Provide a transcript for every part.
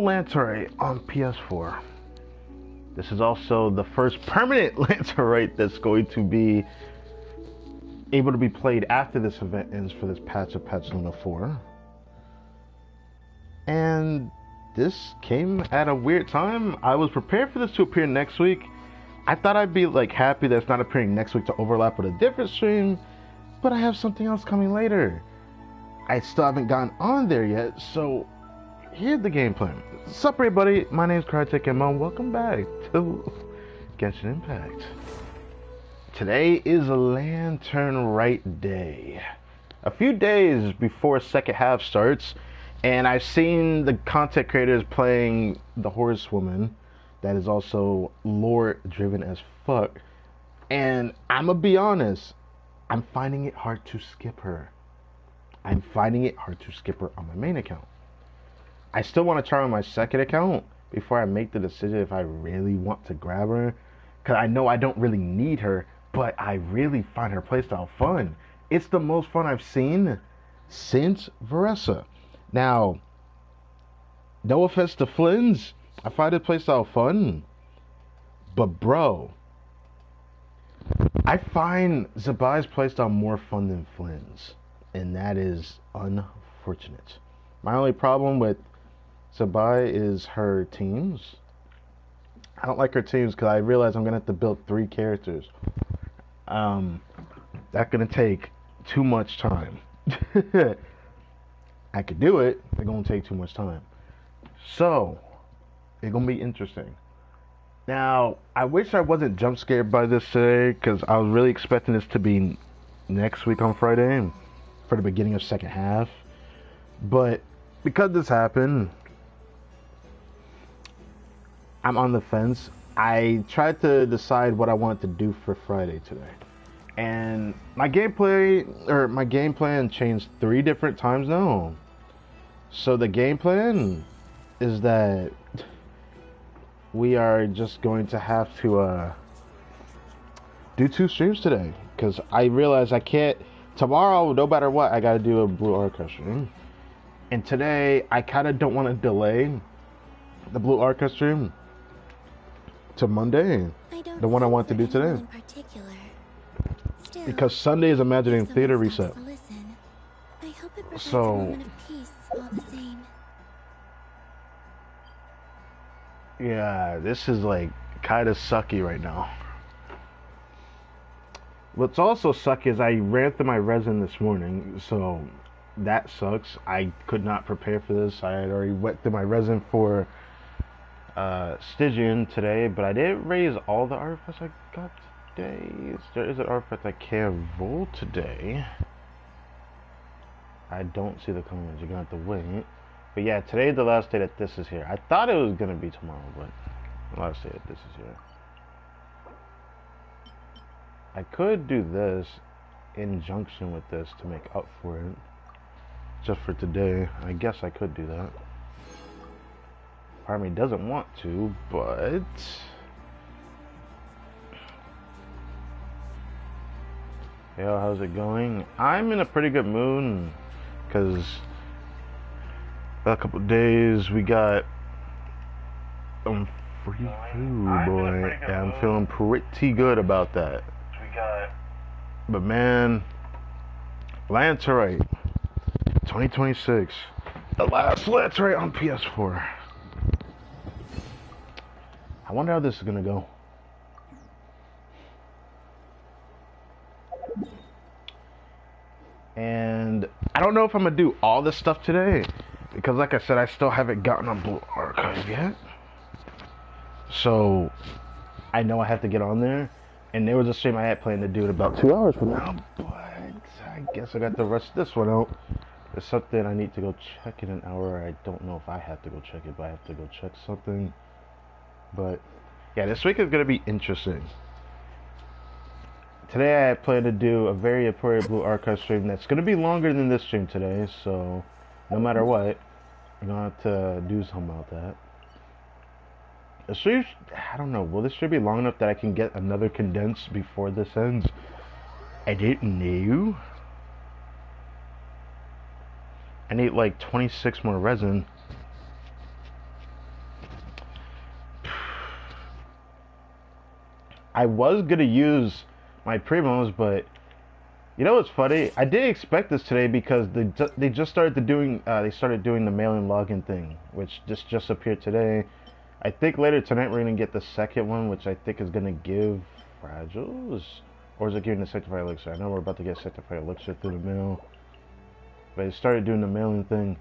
LANTERNLIT on PS4. This is also the first permanent LANTERNLIT that's going to be able to be played after this event ends for this patch of Patch Luna 4. And this came at a weird time. I was prepared for this to appear next week. I thought I'd be like happy that it's not appearing next week to overlap with a different stream, but I have something else coming later. I still haven't gotten on there yet, so here's the game plan. What's up, everybody? My name's RITE and welcome back to Genshin Impact. Today is a LANTERNLIT day. A few days before second half starts, and I've seen the content creators playing the horsewoman that is also lore driven as fuck. And I'm gonna be honest, I'm finding it hard to skip her. I'm finding it hard to skip her on my main account. I still want to try on my second account before I make the decision if I really want to grab her. Because I know I don't really need her, but I really find her playstyle fun. It's the most fun I've seen since Veressa. Now, no offense to Flynn's, I find his playstyle fun. But bro, I find Zabai's playstyle more fun than Flynn's. And that is unfortunate. My only problem with Zabai is her teams. I don't like her teams because I realize I'm going to have to build 3 characters. That's going to take too much time. I could do it, but it's going to take too much time. So, it's going to be interesting. Now, I wish I wasn't jump scared by this today because I was really expecting this to be next week on Friday for the beginning of second half. But because this happened, I'm on the fence. I tried to decide what I wanted to do for Friday today. And my game plan changed 3 different times now. So the game plan is that we are just going to have to do 2 streams today. Because I realize I can't. Tomorrow, no matter what, I gotta do a Blue Arca stream. And today, I kinda don't want to delay the Blue Arca stream to Monday. The one I want to do today. Because Sunday is Imagining Theater reset. So, yeah, this is like kinda sucky right now. What's also sucky is I ran through my resin this morning, so that sucks. I could not prepare for this. I had already went through my resin for Stygian today, but I didn't raise all the artifacts I got today. There is an artifact I can't roll today. I don't see the comments. You're gonna have to wait. But yeah, today is the last day that this is here. I thought it was gonna be tomorrow, but the last day that this is here. I could do this in junction with this to make up for it. Just for today. I guess I could do that. Part of me doesn't want to, but yo, how's it going? I'm in a pretty good mood because a couple days we got some free food, boy. Yeah, I'm feeling pretty good about that. But man, LANTERNLIT 2026, the last LANTERNLIT on PS4. I wonder how this is gonna go. And I don't know if I'm gonna do all this stuff today because, like I said, I still haven't gotten on Blue Archive yet. So I know I have to get on there. And there was a stream I had planned to do in about 2 hours from now, but I guess I got to rush this one out. There's something I need to go check in an hour. I don't know if I have to go check it, but I have to go check something. But yeah, this week is going to be interesting. Today I had planned to do a very appropriate Blue Archive stream that's going to be longer than this stream today, so no matter what, I'm going to have to do something about that. The stream, I don't know, will this stream be long enough that I can get another condensed before this ends? I don't know. I need like 26 more resin. I was gonna use my primos, but you know what's funny? I didn't expect this today because they just started doing the mail-in login thing, which just appeared today. I think later tonight we're gonna get the second one, which I think is gonna give fragiles, or is it giving the sanctified elixir? I know we're about to get sanctified elixir through the mail, but they started doing the mail-in thing,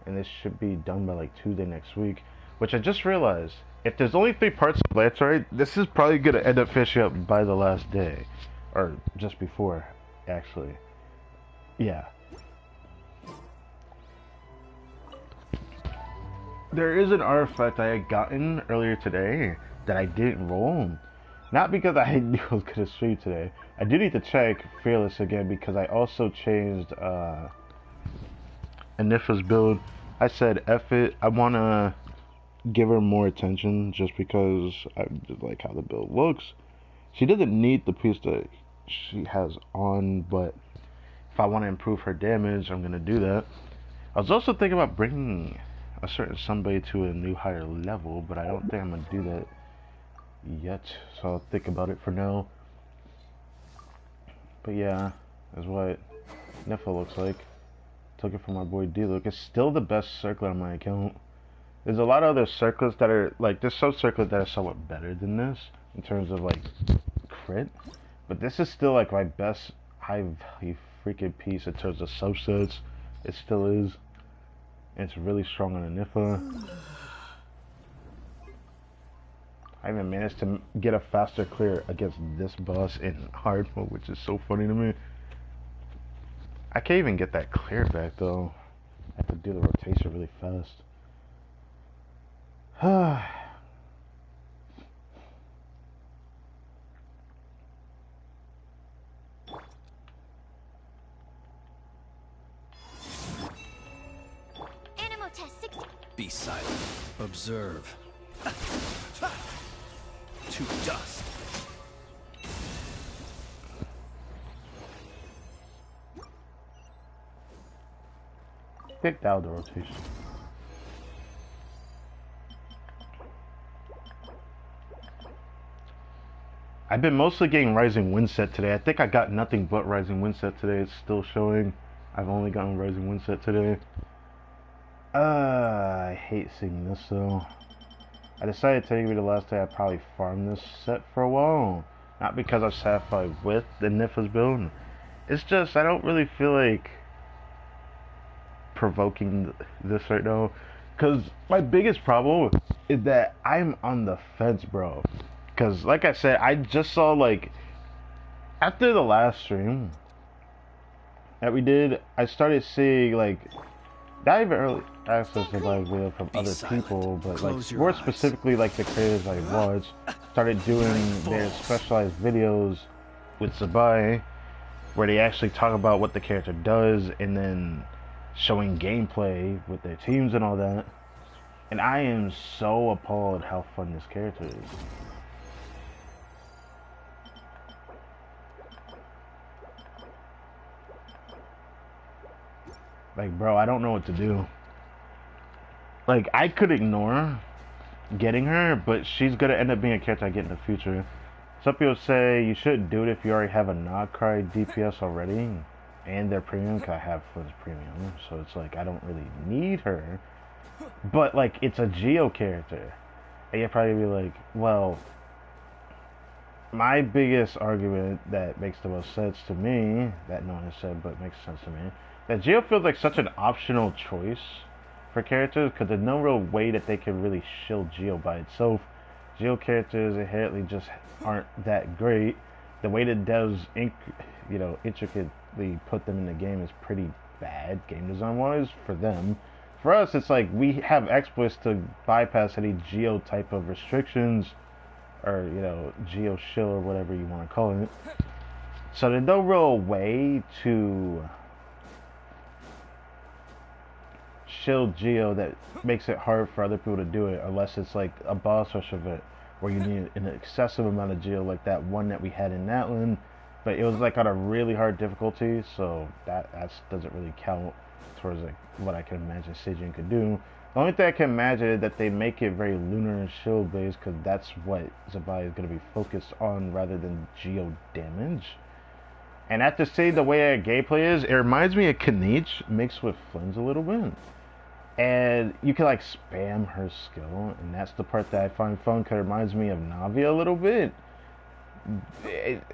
and this should be done by like Tuesday next week. Which I just realized, if there's only 3 parts of Lanterns, this is probably gonna end up finishing up by the last day, or just before, actually. Yeah. There is an artifact I had gotten earlier today that I didn't roll. Not because I knew I was gonna stream today. I do need to check Fearless again because I also changed Anifa's build. I said F it. I wanna give her more attention just because I just like how the build looks. She doesn't need the piece that she has on, but if I want to improve her damage, I'm gonna do that. I was also thinking about bringing a certain somebody to a new higher level, but I don't think I'm gonna do that yet, so I'll think about it for now. But yeah, that's what Nifa looks like. Took it from my boy D-Look. It's still the best circlet on my account. There's a lot of other circlets that are like, there's some circlets that are somewhat better than this in terms of like crit, but this is still like my best high value freaking piece in terms of subsets. It still is. And it's really strong on a Nifa. I even managed to get a faster clear against this boss in hard mode, which is so funny to me. I can't even get that clear back though. I have to do the rotation really fast. Be silent. Observe. To dust. Take down the rotation. I've been mostly getting Rising Wind set today. I think I got nothing but Rising Wind set today. It's still showing. I've only gotten Rising Wind set today. I hate seeing this though. I decided today would be the last day I probably farm this set for a while. Not because I'm satisfied with the Nifa's build. It's just I don't really feel like provoking this right now. Because my biggest problem is that I'm on the fence, bro. Because like I said, I just saw like after the last stream that we did, I started seeing like not even early access to my video from other people, but like more specifically like the creators I watch started doing their specialized videos with Sabai, where they actually talk about what the character does and then showing gameplay with their teams and all that. And I am so appalled how fun this character is. Like, bro, I don't know what to do. Like, I could ignore getting her, but she's gonna end up being a character I get in the future. Some people say you shouldn't do it if you already have a Nocry DPS already, and their premium, because I have Flynn's premium, so it's like, I don't really need her. But, like, it's a Geo character. And you'll probably be like, well, my biggest argument that makes the most sense to me, that no one has said, but makes sense to me, that Geo feels like such an optional choice for characters because there's no real way that they can really shield Geo by itself. Geo characters inherently just aren't that great. The way that devs, intricately put them in the game is pretty bad game design wise for them. For us, it's like we have exploits to bypass any Geo type of restrictions or, Geo shill or whatever you want to call it. So there's no real way to shield Geo that makes it hard for other people to do it unless it's like a boss rush event where you need an excessive amount of Geo like that one that we had in Natlan, but it was like on a really hard difficulty, so that doesn't really count towards like what I can imagine Seijin could do. The only thing I can imagine is that they make it very lunar and shield based, because that's what Zabai is going to be focused on rather than geo damage. And after seeing the way that gameplay is, it reminds me of Kanich mixed with Flynn's a little bit. And you can like spam her skill, and that's the part that I find fun, because it reminds me of Navi a little bit.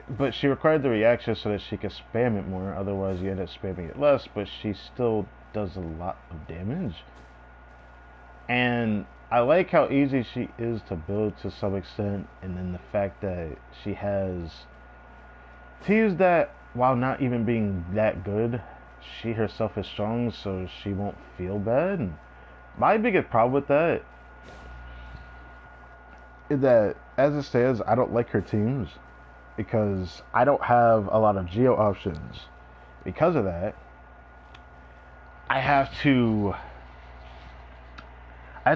But she required the reaction so that she could spam it more, otherwise you end up spamming it less, but she still does a lot of damage. And I like how easy she is to build to some extent, and then the fact that she has teams that, while not even being that good, she herself is strong, so she won't feel bad. My biggest problem with that is that, as it stands, I don't like her teams because I don't have a lot of geo options. Because of that, I have to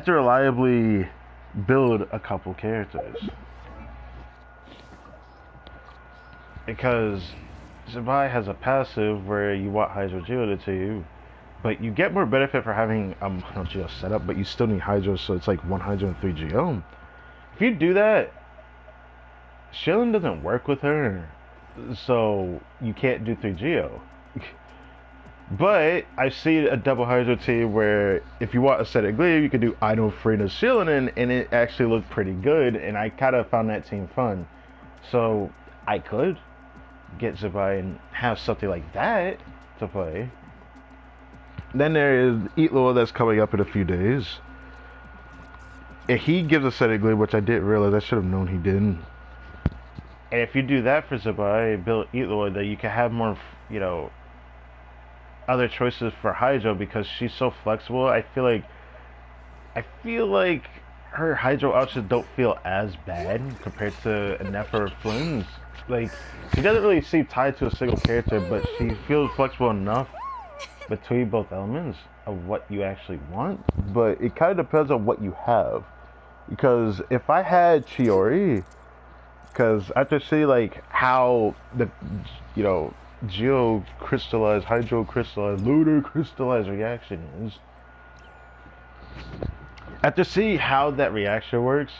reliably build a couple characters. Because Zabai has a passive where you want Hydro Geo to you, but you get more benefit for having a mono Geo setup, but you still need Hydro, so it's like 1 Hydro and 3 Geo. If you do that, Shilling doesn't work with her, so you can't do 3 Geo. But I see a double Hydro team where if you want Ascetic Glaive, you can do Idol, Frina, Shilling, and it actually looked pretty good, and I kind of found that team fun. So I could get Zabai and have something like that to play. Then there is Eatlor that's coming up in a few days. If he gives Ascetic Glaive, which I didn't realize, I should have known he didn't. And if you do that for Zabai, build Eatlor, that you can have more, you know, other choices for Hydro, because she's so flexible. I feel like her Hydro options don't feel as bad compared to Nefer or Flynn's. Like, she doesn't really seem tied to a single character, but she feels flexible enough between both elements of what you actually want. But it kind of depends on what you have. Because if I had Chiori, because after seeing like how the, you know, Geo crystallized, Hydro crystallized, Lunar crystallized reaction is, after seeing how that reaction works,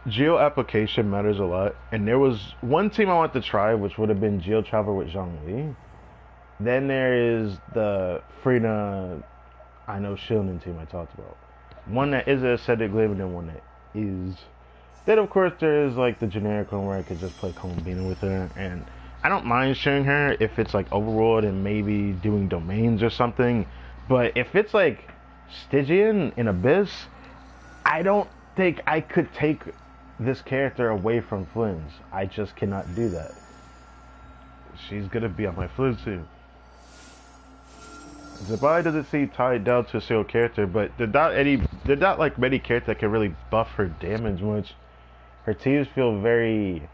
Geo application matters a lot. And there was one team I wanted to try, which would have been Geo Travel with Zhongli. Then there is the Frina, I know Shilin team I talked about. One that is a Ascetic Glaive, and then one that is. Then of course there is like the generic one where I could just play Columbina with her, and I don't mind sharing her if it's like Overworld and maybe doing domains or something. But if it's like Stygian in Abyss, I don't think I could take this character away from Flynn's. I just cannot do that. She's gonna be on my Flynn team. Zabai doesn't seem tied down to a single character, but there's not like many characters that can really buff her damage much. Her teams feel very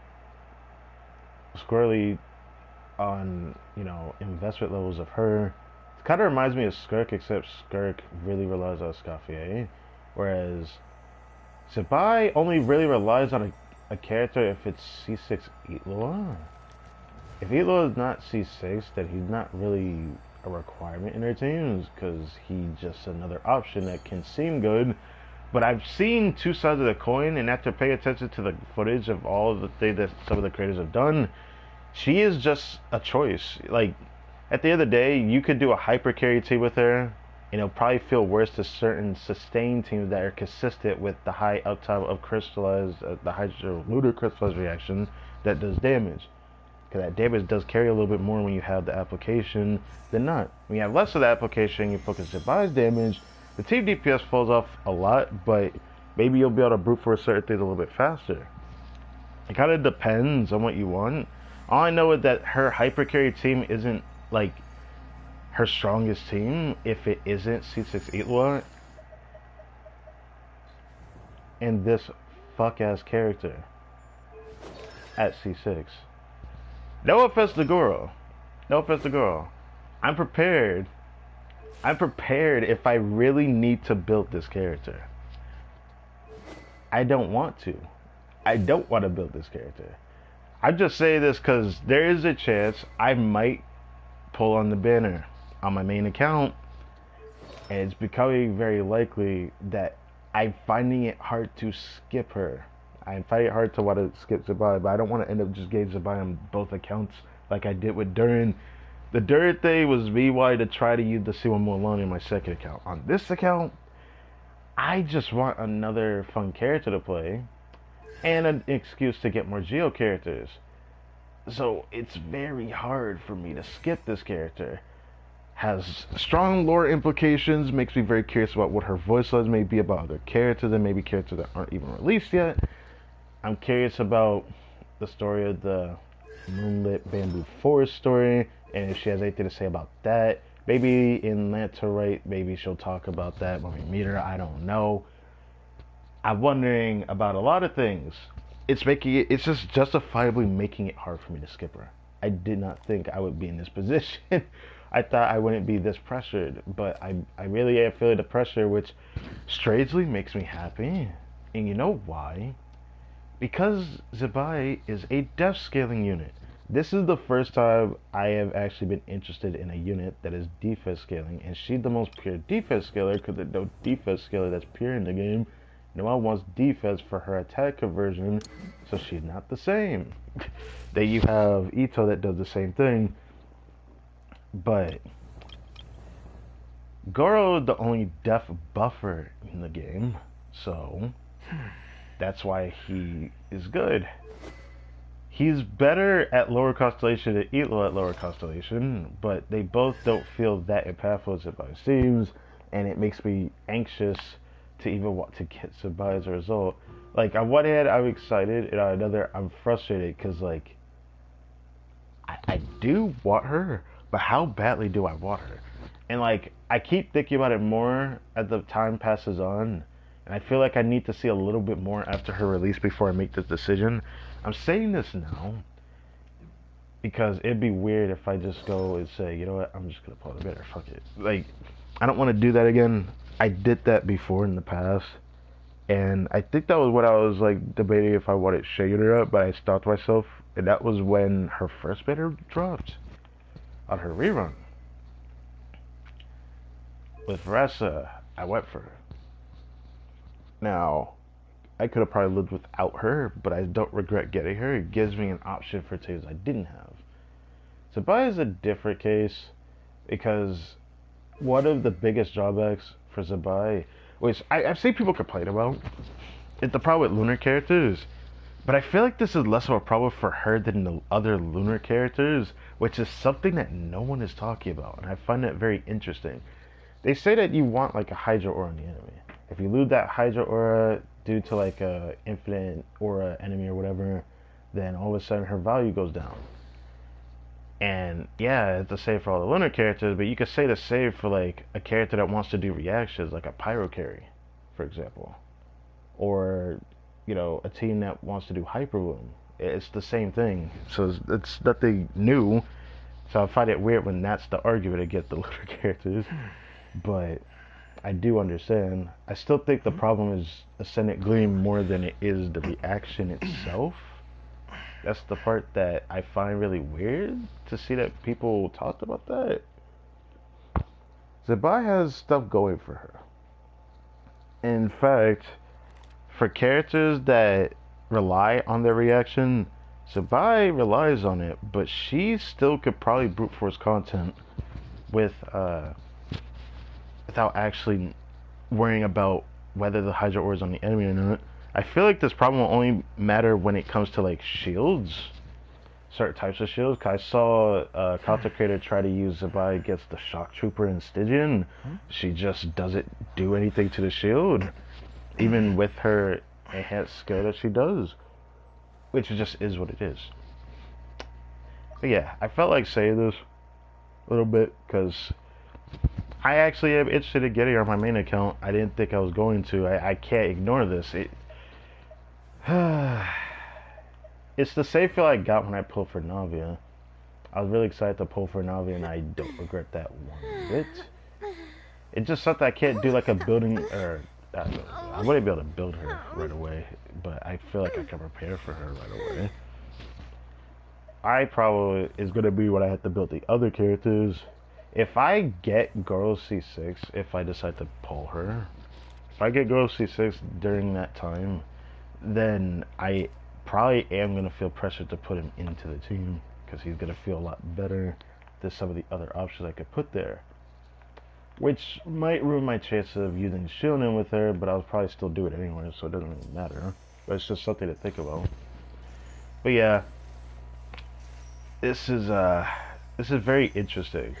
squirrely on, you know, investment levels of her. It kind of reminds me of Skirk, except Skirk really relies on Scaffier, whereas Zabai only really relies on a character if it's C6 Eatlor. If Eatlor is not C6, then he's not really a requirement in their teams, because he's just another option that can seem good. But I've seen two sides of the coin, and after paying attention to the footage of all of the things that some of the creators have done, she is just a choice. Like, at the end of the day, you could do a hyper carry team with her, and it'll probably feel worse to certain sustained teams that are consistent with the high uptime of crystallized, the Hydro Lunar crystallized reaction that does damage. Because that damage does carry a little bit more when you have the application than not. When you have less of the application, you focus Zabai's damage, the team DPS falls off a lot, but maybe you'll be able to brute force certain things a little bit faster. It kind of depends on what you want. All I know is that her hyper carry team isn't like her strongest team if it isn't C6 Eatlor and this fuck ass character at C6. No offense to Goro. No offense to Goro. I'm prepared. I'm prepared if I really need to build this character. I don't want to. I don't want to build this character. I'm just saying this because there is a chance I might pull on the banner on my main account and it's becoming very likely that I'm finding it hard to skip her. I'm finding it hard to want to skip Zabai, but I don't want to end up just getting Zabai on both accounts like I did with Durin. The Durin thing was me wanting to try to use the SILVERMOON alone in my second account. On this account, I just want another fun character to play and an excuse to get more Geo characters. So it's very hard for me to skip this character. Has strong lore implications, makes me very curious about what her voice lines may be about other characters and maybe characters that aren't even released yet. I'm curious about the story of the Moonlit Bamboo Forest story, and if she has anything to say about that. Maybe in LANTERNLIT, maybe she'll talk about that when we meet her, I don't know. I'm wondering about a lot of things. It's just justifiably making it hard for me to skip her. I did not think I would be in this position. I thought I wouldn't be this pressured, but I really am feeling the pressure, which strangely makes me happy. And you know why? Because Zabai is a def scaling unit. This is the first time I have actually been interested in a unit that is defense scaling, and she's the most pure defense scaler because there's no defense scaler that's pure in the game. No one wants defense for her attack conversion, so she's not the same. Then you have Ito that does the same thing, but Goro is the only def buffer in the game, so that's why he is good. He's better at lower constellation than Elo at lower constellation, but they both don't feel that impactful as it seems, and it makes me anxious to even want to get Zabai as a result. Like, on one hand, I'm excited, and on another, I'm frustrated, because, like, I do want her, but how badly do I want her? And, like, I keep thinking about it more as the time passes on, and I feel like I need to see a little bit more after her release before I make this decision. I'm saying this now because it'd be weird if I just go and say, you know what, I'm just gonna pull the bitter, fuck it. Like, I don't want to do that again. I did that before in the past, and I think that was what I was like debating if I wanted shaking her up, but I stopped myself, and that was when her first bitter dropped on her rerun. With Ressa, I went for her. Now, I could have probably lived without her, but I don't regret getting her. It gives me an option for things I didn't have. Zabai is a different case because one of the biggest drawbacks for Zabai, which I've seen people complain about, is the problem with lunar characters. But I feel like this is less of a problem for her than the other lunar characters, which is something that no one is talking about, and I find that very interesting. They say that you want like a Hydra aura on the enemy. If you lose that Hydra aura due to like a infinite aura enemy or whatever, then all of a sudden her value goes down. And yeah, it's the same for all the lunar characters, but you could say the same for like a character that wants to do reactions, like a pyro carry, for example. Or, you know, a team that wants to do hyper bloom. It's the same thing. So it's nothing new. So I find it weird when that's the argument against the lunar characters. But I do understand. I still think the problem is Ascendant Gleam more than it is the reaction itself. That's the part that I find really weird to see that people talked about that. Zabai has stuff going for her. In fact, for characters that rely on their reaction, Zabai relies on it, but she still could probably brute force content with without actually worrying about whether the Hydra Ore is on the enemy or not. I feel like this problem will only matter when it comes to like shields, certain types of shields. Cause I saw a content creator try to use Zabai against the Shock Trooper and Stygian. She just doesn't do anything to the shield, even with her enhanced skill that she does, which just is what it is. But yeah, I felt like saying this a little bit because I actually am interested in getting her on my main account. I didn't think I was going to. I can't ignore this. It's the same feel I got when I pulled for Navia. I was really excited to pull for Navia, and I don't regret that one bit. It's just something I can't do like a building, or I wouldn't be able to build her right away, but I feel like I can prepare for her right away. I probably is going to be when I have to build the other characters, If I get Girl C6, if I decide to pull her, if I get Girl C6 during that time, then I probably am going to feel pressured to put him into the team because he's going to feel a lot better than some of the other options I could put there. Which might ruin my chance of using Shielding with her, but I'll probably still do it anyway, so it doesn't really matter. But it's just something to think about. But yeah, this is very interesting.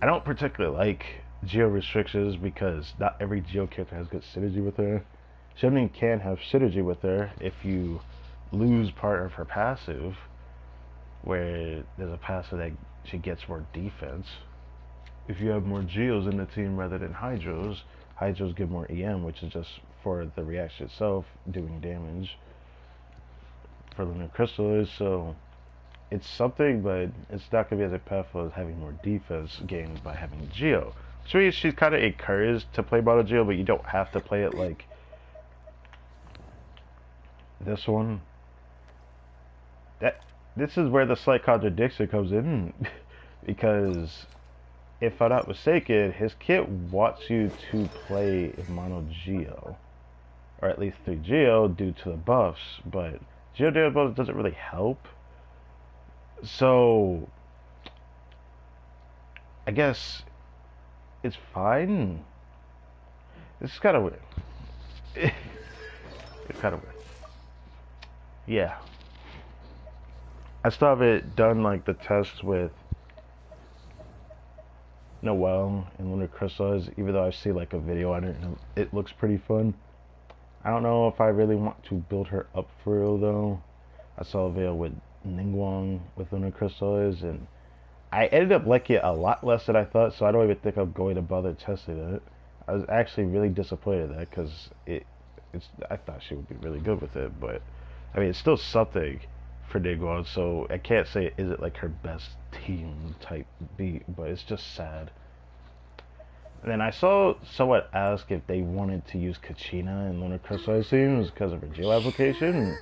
I don't particularly like geo restrictions because not every geo character has good synergy with her. Shielding can have synergy with her if you lose part of her passive, where there's a passive that she gets more defense. If you have more geos in the team rather than hydros, hydros give more EM, which is just for the reaction itself doing damage for lunar crystals. So it's something, but it's not going to be as impactful as having more defense gained by having geo. So she's kind of encouraged to play Mono Geo, but you don't have to play it like this one. This is where the slight contradiction comes in, because if I'm not mistaken, his kit wants you to play Mono Geo, or at least 3 Geo due to the buffs, but Geo damage bonus doesn't really help. So I guess it's fine. This is kind of weird. It's kind of weird. Yeah. I still haven't done like the test with Noelle and Lunar Crystals, even though I see like a video on it and it looks pretty fun. I don't know if I really want to build her up for real though. I saw a video with Ningguang with Lunar Crystals and I ended up liking it a lot less than I thought, so I don't even think I'm going to bother testing it. I was actually really disappointed in that because I thought she would be really good with it, but I mean it's still something for Ningguang, so I can't say is it like her best team type beat, but it's just sad. And then I saw someone ask if they wanted to use Kachina in Lunar Crystal teams because of her geo application,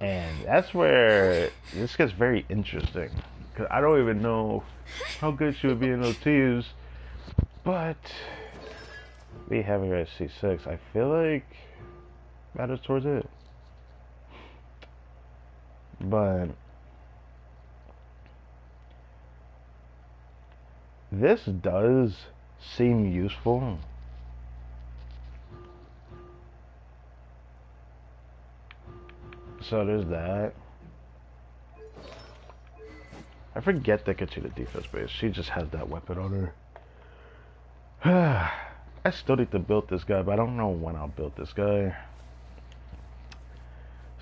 and that's where this gets very interesting because I don't even know how good she would be in those teams, but me having her at C6, I feel like matters towards it. But this does seem useful. So there's that. I forget that Kachina defense base. She just has that weapon on her. I still need to build this guy, but I don't know when I'll build this guy.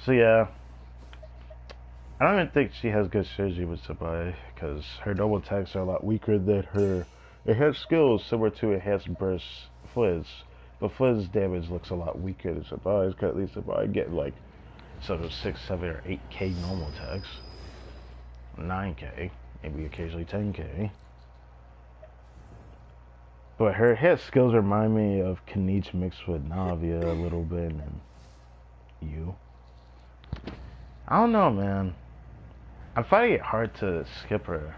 So yeah. I don't even think she has good synergy with Sabai, because her double attacks are a lot weaker than her enhanced skills, similar to enhanced burst Fliz. But Fliz's damage looks a lot weaker than Sabai's, because at least Sabai get like sort of 6, 7, or 8k normal attacks. 9k, maybe occasionally 10k. But her hit skills remind me of Kanich mixed with Navia a little bit, and you. I don't know, man. I'm finding it hard to skip her,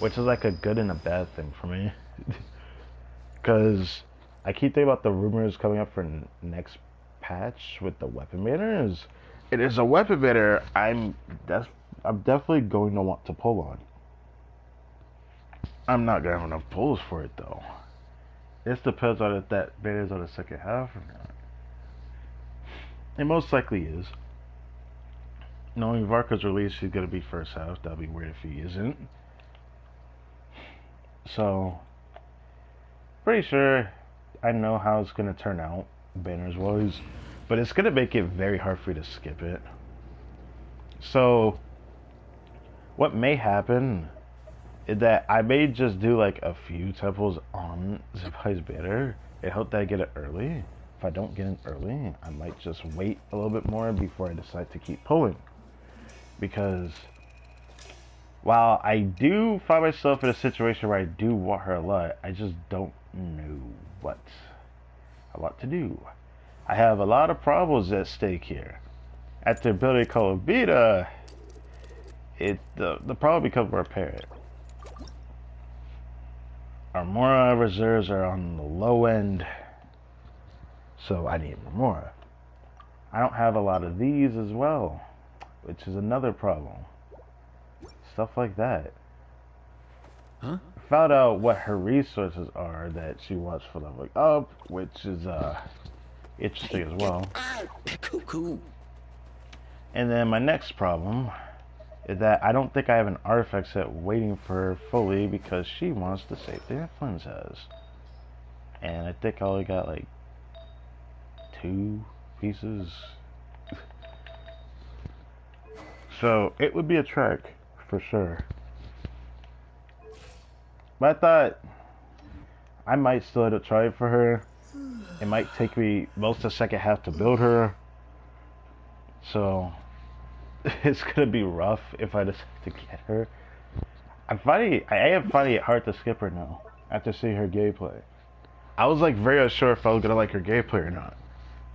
which is like a good and a bad thing for me. Because I keep thinking about the rumors coming up for next patch with the weapon banners. It is a weapon banner I'm definitely going to want to pull on. I'm not going to have enough pulls for it though. This depends on if that banner's on the second half or not. It most likely is. Knowing Varka's release, he's going to be first half. That'd be weird if he isn't. So, pretty sure I know how it's going to turn out, banners wise. But it's going to make it very hard for you to skip it. So, what may happen is that I may just do like a few temples on Zipai's banner and hope that I get it early. If I don't get it early, I might just wait a little bit more before I decide to keep pulling. Because while I do find myself in a situation where I do want her a lot, I just don't know what I want to do. I have a lot of problems at stake here. After building Call of Beta, the problem becomes more apparent. Armora reserves are on the low end, so I need Armora. I don't have a lot of these as well, which is another problem. Stuff like that. Huh? I found out what her resources are that she wants for leveling up, which is interesting as well. Cool. And then my next problem is that I don't think I have an artifact set waiting for her fully because she wants the same thing that Flynn's has. And I think I only got like 2 pieces. So it would be a trek for sure. But I thought I might still end up trying for her. It might take me most of the second half to build her. So it's gonna be rough if I decide to get her. I am finding it hard to skip her now after seeing her gameplay. I was like very unsure if I was gonna like her gameplay or not.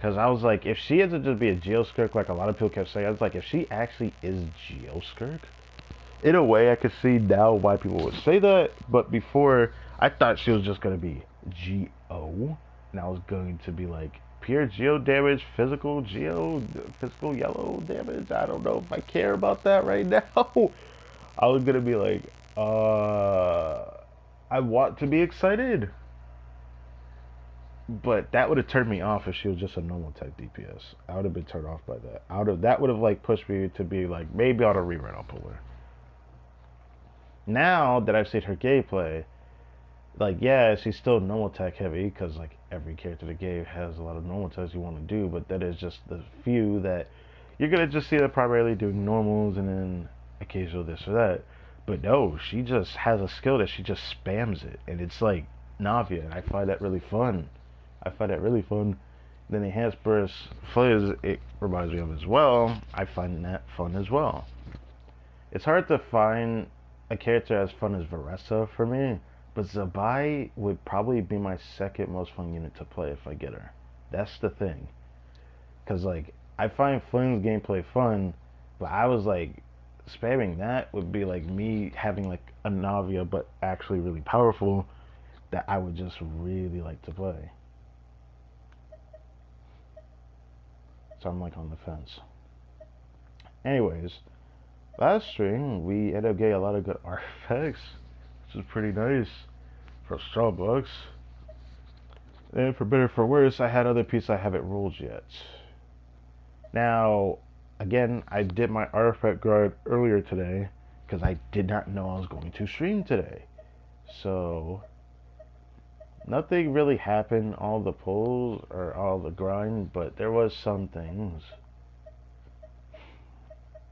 Cause I was like, if she isn't just be a Geoskirk like a lot of people kept saying, I was like, if she actually is Geoskirk, in a way I could see now why people would say that. But before, I thought she was just gonna be Geo, and I was going to be like pure Geo damage, physical yellow damage. I don't know if I care about that right now. I was gonna be like, I want to be excited. But that would have turned me off if she was just a normal type DPS. I would have been turned off by that. That would have like pushed me to be like, maybe on a rerun I'll pull her. Now that I've seen her gameplay, like yeah, she's still normal tech heavy because like every character in the game has a lot of normal techs you want to do, but that is just the few that you're gonna just see her primarily doing normals and then occasional this or that. But no, she just has a skill that she just spams it, and it's like Navia, and I find that really fun. Then the enhanced burst flares, it reminds me of as well. I find that fun as well. It's hard to find a character as fun as Varessa for me, but Zabai would probably be my second most fun unit to play if I get her. That's the thing. Because like, I find Flynn's gameplay fun, but I was like, spamming that would be like me having like a Navia but actually really powerful that I would just really like to play. So I'm like on the fence. Anyways, last stream we ended up getting a lot of good artifacts, which is pretty nice for Starbucks. And for better or for worse, I had other pieces I haven't rolled yet. Now, again, I did my artifact grind earlier today because I did not know I was going to stream today. So nothing really happened, all the pulls or all the grind, but there was some things.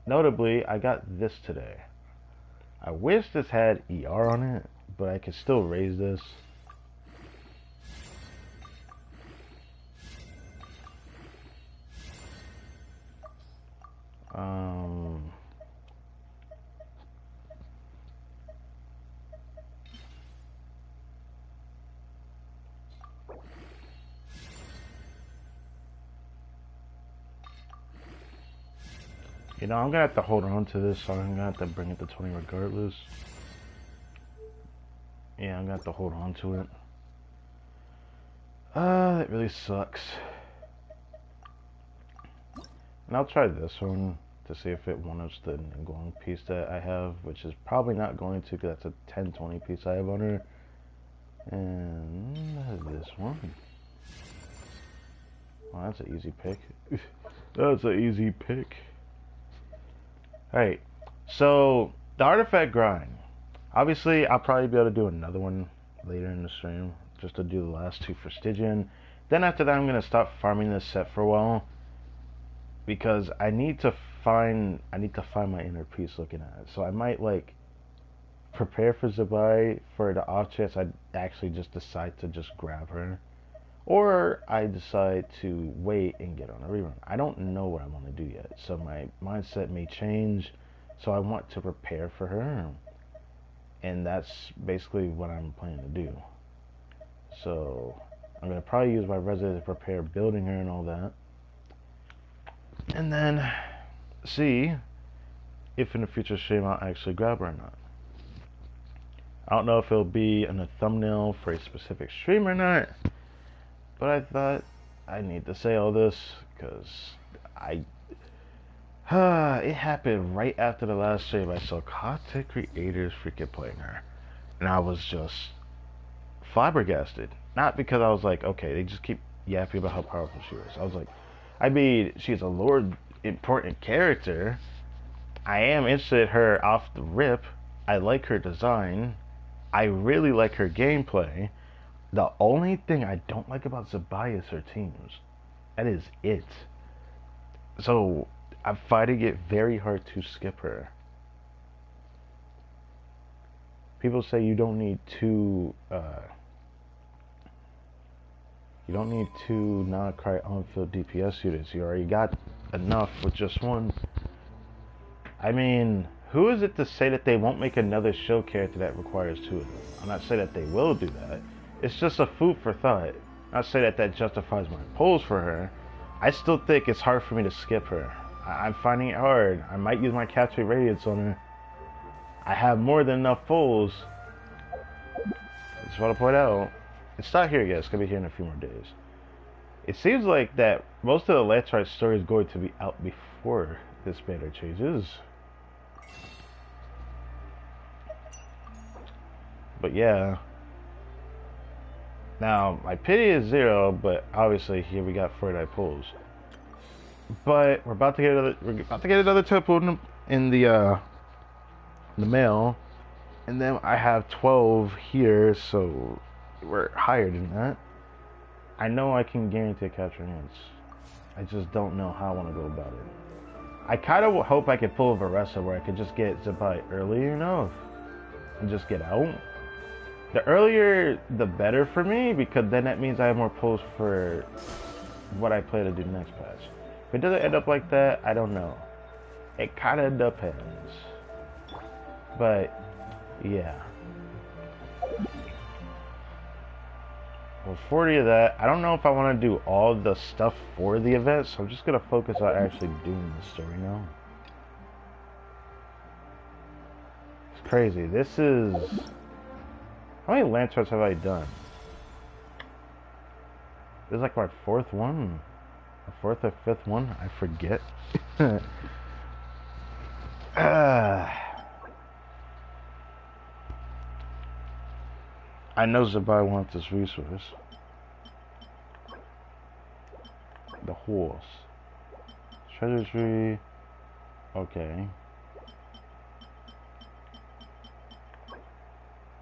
Notably, I got this today. I wish this had ER on it, but I could still raise this. You know, I'm gonna have to hold on to this, so I'm gonna have to bring it to 20 regardless. Yeah, I'm gonna have to hold on to it. It really sucks. And I'll try this one to see if it one-ups the Ningguang piece that I have, which is probably not going to, because that's a 10-20 piece I have on her. And this one. Oh, that's an easy pick. That's an easy pick. Alright, so the artifact grind. Obviously, I'll probably be able to do another one later in the stream, just to do the last 2 for Stygian. Then after that, I'm going to stop farming this set for a while, because I need to find my inner piece looking at it. So I might like prepare for Zabai for the off chance I actually just decide to just grab her, or I decide to wait and get on a rerun. I don't know what I want to do yet, so my mindset may change. So I want to prepare for her, and that's basically what I'm planning to do. So I'm gonna probably use my resident to prepare building her and all that, and then see if in the future stream I'll actually grab her or not. I don't know if it'll be in a thumbnail for a specific stream or not, but I thought I need to say all this because it happened right after the last stream. I saw content creators freaking playing her, and I was just flabbergasted. Not because I was like, okay, they just keep yapping about how powerful she is. I was like, I mean, she's a lore important character. I am interested in her off the rip. I like her design. I really like her gameplay. The only thing I don't like about Zabaya is her teams. That is it. So I'm finding it very hard to skip her. People say you don't need two non-cry on-field DPS units. You already got enough with just one. I mean, who is it to say that they won't make another show character that requires two of them? I'm not saying that they will do that. It's just a food for thought. Not say that that justifies my polls for her. I still think it's hard for me to skip her. I'm finding it hard. I might use my capture radiance on her. I have more than enough polls. Just want to point out, it's not here yet. It's going to be here in a few more days. It seems like that most of the LANTERNLIT story is going to be out before this banner changes. But yeah. Now, my pity is 0, but obviously here we got 49 pulls. But we're about to get another temple in the mail, and then I have 12 here, so we're higher than that. I know I can guarantee a capture hints. I just don't know how I want to go about it. I kind of hope I could pull a Varessa where I could just get Zabai early enough and just get out. The earlier, the better for me, because then that means I have more pulls for what I plan to do next patch. If it doesn't end up like that, I don't know. It kind of depends. But, yeah. With 40 of that, I don't know if I want to do all the stuff for the event, so I'm just going to focus on actually doing the story now. It's crazy. This is... How many LANTERNLITs have I done? This is like my 4th one. A 4th or 5th one? I forget. I know Zabai wants this resource. The horse. Treasure tree. Okay.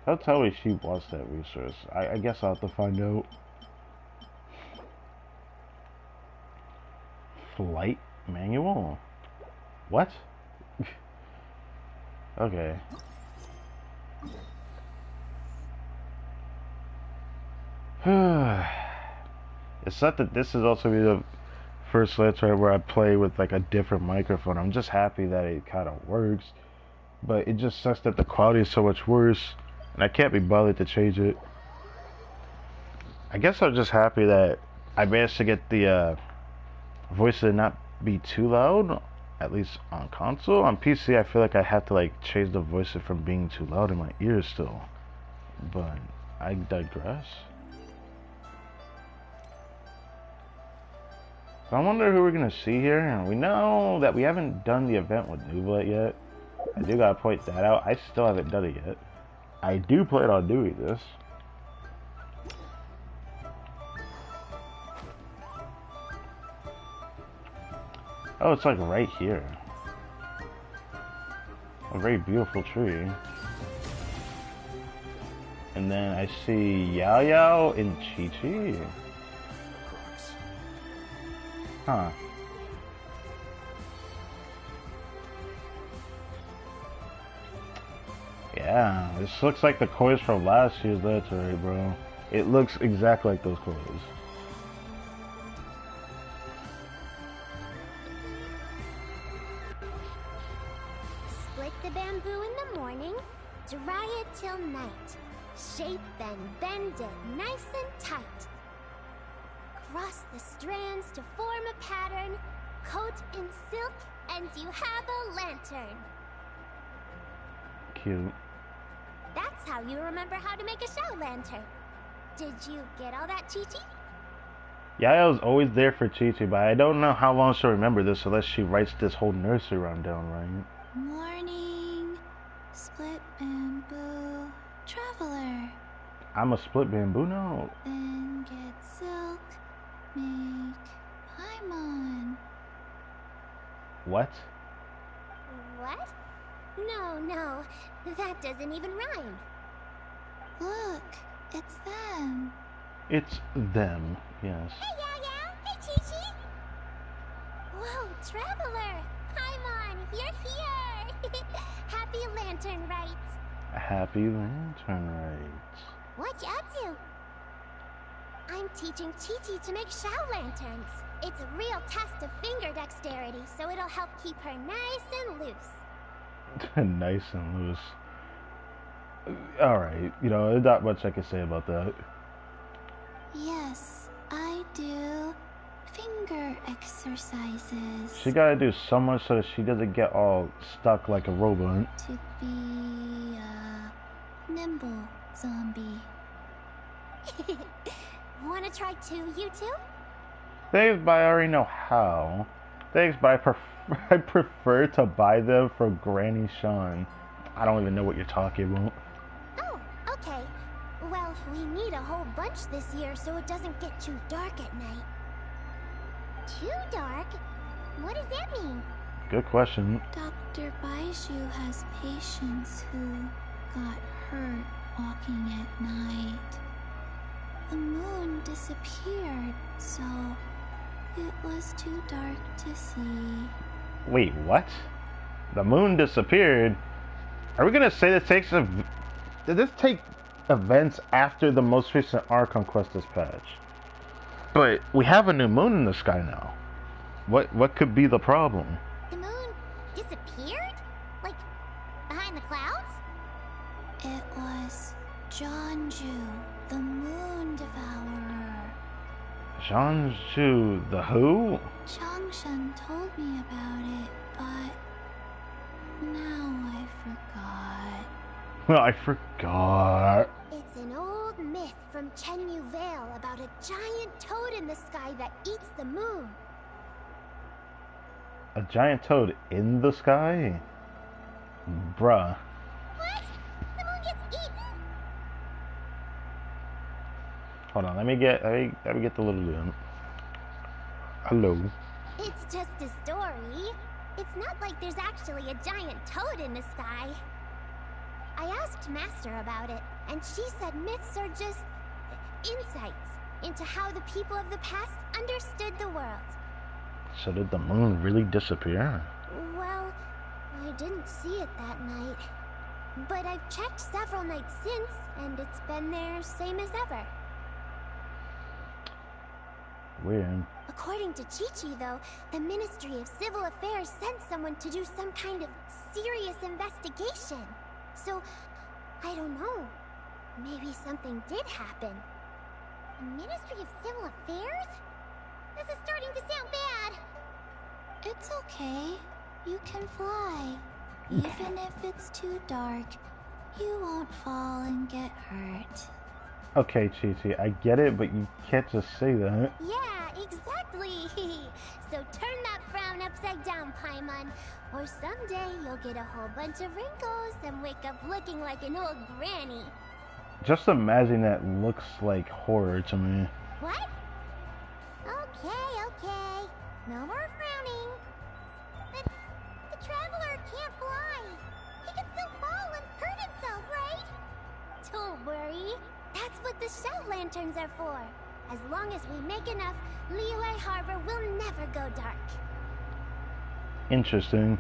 Don't tell me she wants that resource. I guess I'll have to find out. Flight manual? What? Okay. It's not that this is also be the first LANTERNLIT where I play with like a different microphone. I'm just happy that it kind of works, but it just sucks that the quality is so much worse, and I can't be bothered to change it. I guess I'm just happy that I managed to get the voice to not be too loud, at least on console. On PC, I feel like I have to like change the voice from being too loud in my ears still. But I digress. So I wonder who we're gonna see here. We know that we haven't done the event with Nublet yet. I do gotta point that out. I still haven't done it yet. I do plan on doing this. Oh, it's like right here. A very beautiful tree. And then I see Yao Yao and Chi Chi. Huh. Yeah, this looks like the coins from last year's LANTERNLIT, bro. It looks exactly like those coins. Split the bamboo in the morning, dry it till night. Shape and bend it nice and tight. Cross the strands to form a pattern, coat in silk, and you have a lantern. Cute. That's That's how you remember how to make a show lantern. Did you get all that, Chi-Chi? Yeah, I was always there for Chi-Chi, but I don't know how long she'll remember this unless she writes this whole nursery rhyme down, right? Morning, split bamboo, traveler. I'm a split bamboo now. Then get silk, make Paimon. What? What? No, that doesn't even rhyme. Look, it's them. It's them, yes. Hey, Yao! Hey, Chi-Chi! Whoa, Traveler! Paimon, you're here! Happy Lantern Rite! Happy Lantern Rite. What you up to? I'm teaching Chi-Chi to make show lanterns. It's a real test of finger dexterity, so it'll help keep her nice and loose. Nice and loose. Alright, you know, not much I can say about that. Yes, I do finger exercises. She gotta do so much so that she doesn't get all stuck like a robot. To be a nimble zombie. Wanna try too, you two? Thanks, but I already know how. Thanks, but I prefer to buy them for Granny Sean. I don't even know what you're talking about. Oh, okay. Well, we need a whole bunch this year so it doesn't get too dark at night. Too dark? What does that mean? Good question. Dr. Baiju has patients who got hurt walking at night. The moon disappeared, so it was too dark to see. Wait, what? The moon disappeared? Are we gonna say this takes a... Did this take events after the most recent Archon Questus patch? But we have a new moon in the sky now. What could be the problem? The moon disappeared? Like, behind the clouds? It was Jeonju, the moon devourer. Jeonju, the who? Changshan told me about it, but now I forgot. I forgot. It's an old myth from Chenyu Vale about a giant toad in the sky that eats the moon. A giant toad in the sky? Bruh. What? The moon gets eaten? Hold on, let me get the little dude. Hello. It's just a story. It's not like there's actually a giant toad in the sky. I asked Master about it, and she said myths are just insights into how the people of the past understood the world. So did the moon really disappear? Well, I didn't see it that night. But I've checked several nights since, and it's been there same as ever. Weird. According to Chi-Chi, though, the Ministry of Civil Affairs sent someone to do some kind of serious investigation. So, I don't know. Maybe something did happen. The Ministry of Civil Affairs? This is starting to sound bad. It's okay. You can fly. Even if it's too dark, you won't fall and get hurt. Okay, Chi-Chi, I get it, but you can't just say that. Yeah, exactly. So turn that frown upside down, Paimon. Or someday you'll get a whole bunch of wrinkles and wake up looking like an old granny. Just imagine that looks like horror to me. What? Okay. No more frowning. But the Traveler can't fly. He can still fall and hurt himself, right? Don't worry. That's what the shell lanterns are for. As long as we make enough, Liyue Harbor will never go dark. Interesting.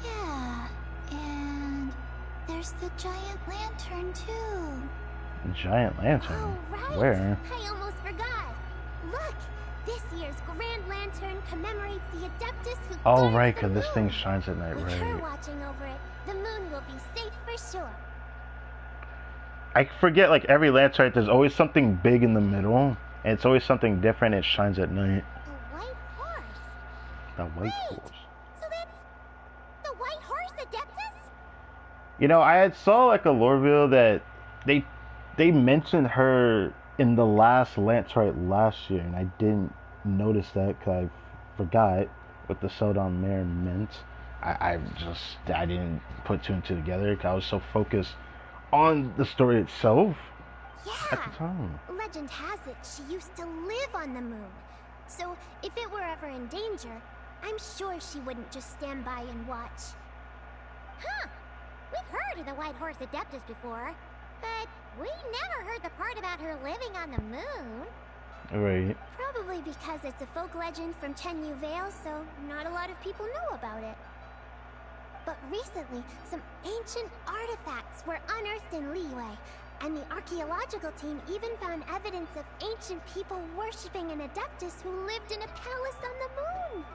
Yeah, and there's the giant lantern too. Giant lantern? Oh, right. Where? I almost forgot. Look, this year's Grand Lantern commemorates the Adeptus who Oh, guards right, the because this moon. thing shines at night, With her right? watching over it, the moon will be safe for sure. I forget, like, every lantern, there's always something big in the middle, and it's always something different, it shines at night. The white horse. The white Wait, horse. so that's the white horse Adeptus? You know, I had saw, like, a lore video that they they mentioned her in the last LANTERNLIT last year, and I didn't notice that because I forgot what the Seldon Mare meant. I didn't put two and two together because I was so focused on the story itself at the Yeah. time. Legend has it she used to live on the moon. So if it were ever in danger, I'm sure she wouldn't just stand by and watch. Huh. We've heard of the White Horse Adeptus before, but we never heard the part about her living on the moon. Right. Probably because it's a folk legend from Tenyu Vale, so not a lot of people know about it. But recently, some ancient artifacts were unearthed in Liyue, and the archaeological team even found evidence of ancient people worshipping an Adeptus who lived in a palace on the moon.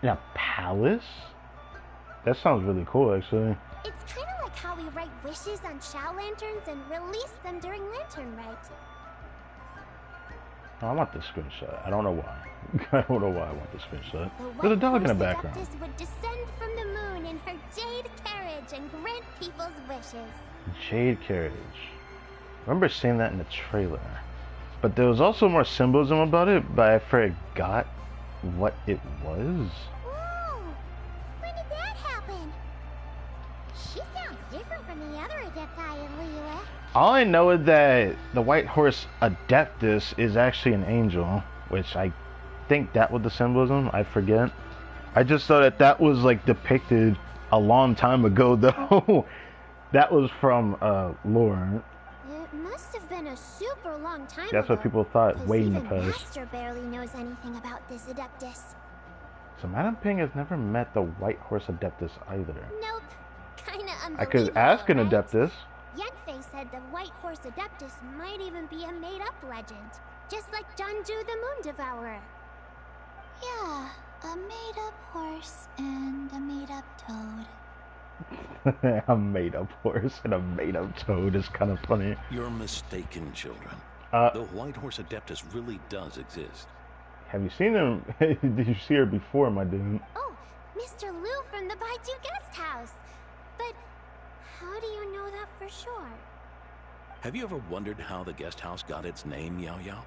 In a palace? That sounds really cool, actually. It's kind of like how we write wishes on Shao lanterns and release them during Lantern Rite. Oh, I want this screenshot. I don't know why. I don't know why I want this screenshot. The There's a White dog in the Horse background. Adeptus would descend from the moon in her jade carriage and grant people's wishes. Jade carriage. I remember seeing that in the trailer. But there was also more symbolism about it, but I forgot what it was. Whoa! When did that happen? She sounds different from the other Adepti in Liyue. All I know is that the White Horse Adeptus is actually an angel, which I think that was the symbolism. I forget. I just thought that that was like depicted a long time ago, though. That was from lore. It must have been a super long time That's ago. what people thought 'Cause way in the even past. Master barely knows anything about this Adeptus. So Madame Ping has never met the White Horse Adeptus either. Nope. Kinda unbelievable, I could ask an right? Adeptus. Yenfei said the White Horse Adeptus might even be a made-up legend. Just like Janju the Moon Devourer. Yeah, a made-up horse and a made-up toad. A made-up horse and a made-up toad is kind of funny. You're mistaken, children. Uh, The White Horse Adeptus really does exist. Have you seen him? Did you see her before, my dude? Oh, Mr. Liu from the Baiju Guest House. But how do you know that for sure? Have you ever wondered how the guest house got its name, Yao Yao?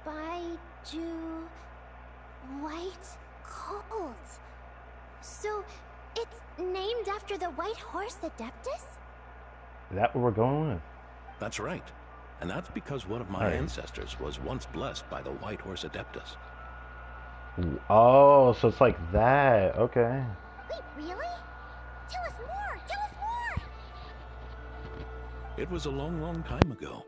Baiju White Colt. So it's named after the White Horse Adeptus? Is that what we're going with? That's right. And that's because one of my Alright. ancestors was once blessed by the White Horse Adeptus. Oh, so it's like that. Okay. Wait, really? Tell us more! Tell us more! It was a long, long time ago,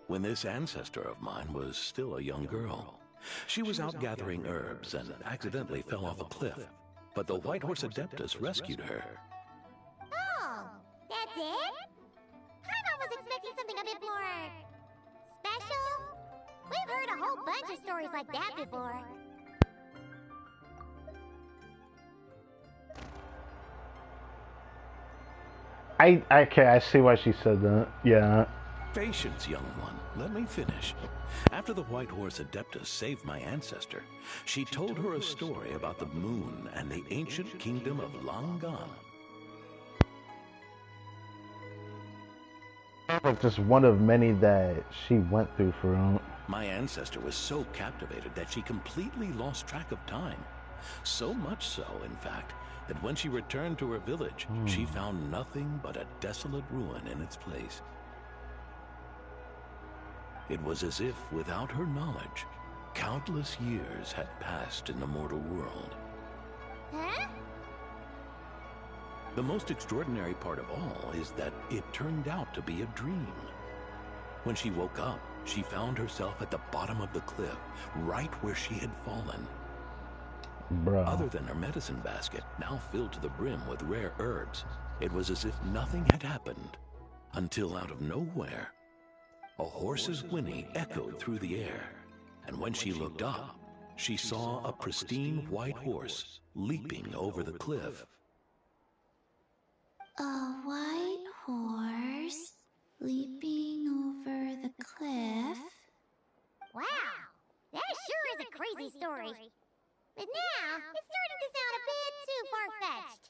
when this ancestor of mine was still a young girl. She was out gathering herbs and accidentally fell off a cliff, but the White Horse Adeptus rescued her. Oh, that's it? I was expecting something a bit more special. We've heard a whole bunch of stories like that before. Okay, I see why she said that. Yeah. Patience, young one. Let me finish. After the White Horse Adeptus saved my ancestor, she told her a story about the moon and the ancient kingdom of Langan. Like just one of many that she went through for him. My ancestor was so captivated that she completely lost track of time. So much so, in fact, that when she returned to her village, she found nothing but a desolate ruin in its place. It was as if, without her knowledge, countless years had passed in the mortal world. Huh? The most extraordinary part of all is that it turned out to be a dream. When she woke up, she found herself at the bottom of the cliff, right where she had fallen. Bruh. Other than her medicine basket, now filled to the brim with rare herbs, it was as if nothing had happened, until out of nowhere, a horse's whinny echoed through the air, and when she looked up, she saw a pristine white horse leaping over the cliff. A white horse leaping over the cliff? Wow, that sure is a crazy story. But now, it's starting to sound a bit too far-fetched.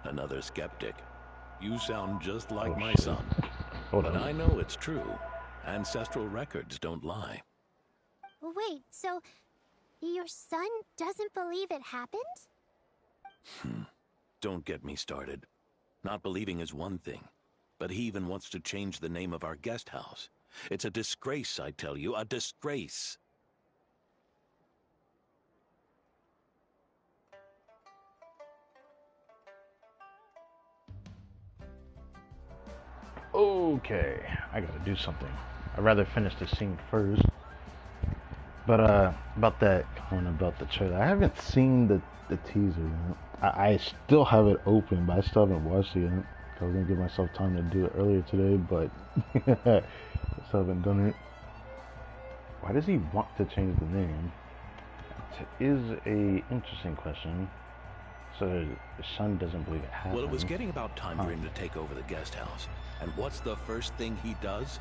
Another skeptic. You sound just like my shit. son. Hold But on. I know it's true. Ancestral records don't lie. Wait, so your son doesn't believe it happened? Don't get me started. Not believing is one thing, but he even wants to change the name of our guest house. It's a disgrace, I tell you, a disgrace. Okay, I gotta do something. I'd rather finish the scene first. But about that one about the trailer, I haven't seen the teaser yet. I still have it open, but I still haven't watched it yet. I was gonna give myself time to do it earlier today, but I still haven't done it. Why does he want to change the name? That is a interesting question. So the son doesn't believe it happened. Well, it was getting about time for him to take over the guest house. And what's the first thing he does?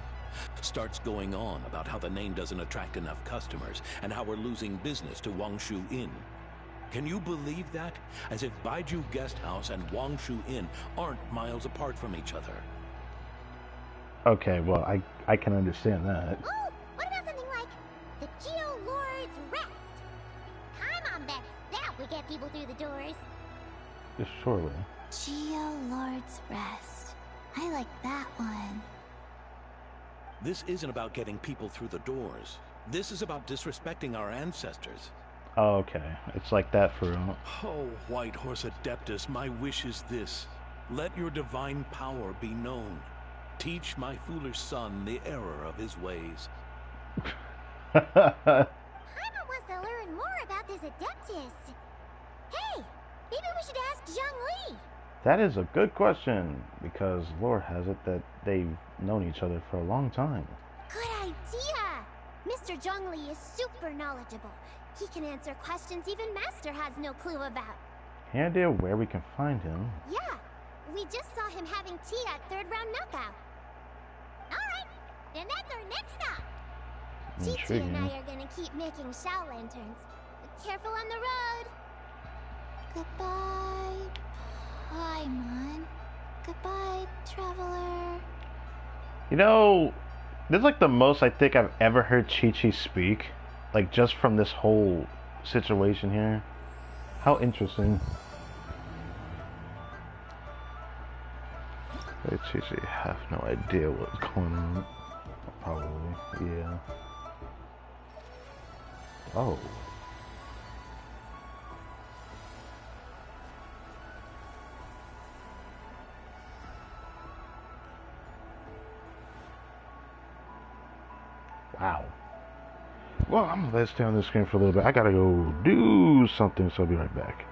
Starts going on about how the name doesn't attract enough customers and how we're losing business to Wangshu Inn. Can you believe that? As if Baiju Guest House and Wangshu Inn aren't miles apart from each other. Okay, well, I can understand that. Oh, what about something like the Geo Lord's Rest? Come on, Beth. That would get people through the doors. Surely. Geo Lord's Rest. I like that one. This isn't about getting people through the doors. This is about disrespecting our ancestors. Oh, okay. It's like that for real. Oh, White Horse Adeptus, my wish is this. Let your divine power be known. Teach my foolish son the error of his ways. Paimon wants to learn more about this Adeptus. Hey, maybe we should ask Zhongli. That is a good question, because lore has it that they've known each other for a long time. Good idea! Mr. Zhongli is super knowledgeable. He can answer questions even Master has no clue about. Any idea where we can find him? Yeah, we just saw him having tea at third round knockout. Alright, then that's our next stop. Chi-Chi and I are gonna keep making Shao lanterns. Careful on the road. Goodbye, Paimon. Goodbye, traveler. You know, this is like the most I think I've ever heard Chi-Chi speak. Like, just from this whole situation here. How interesting. Hey, Chi-Chi have no idea what's going on. Probably, yeah. Oh. Wow. Well, I'm gonna let stay on this screen for a little bit. I gotta go do something, so I'll be right back.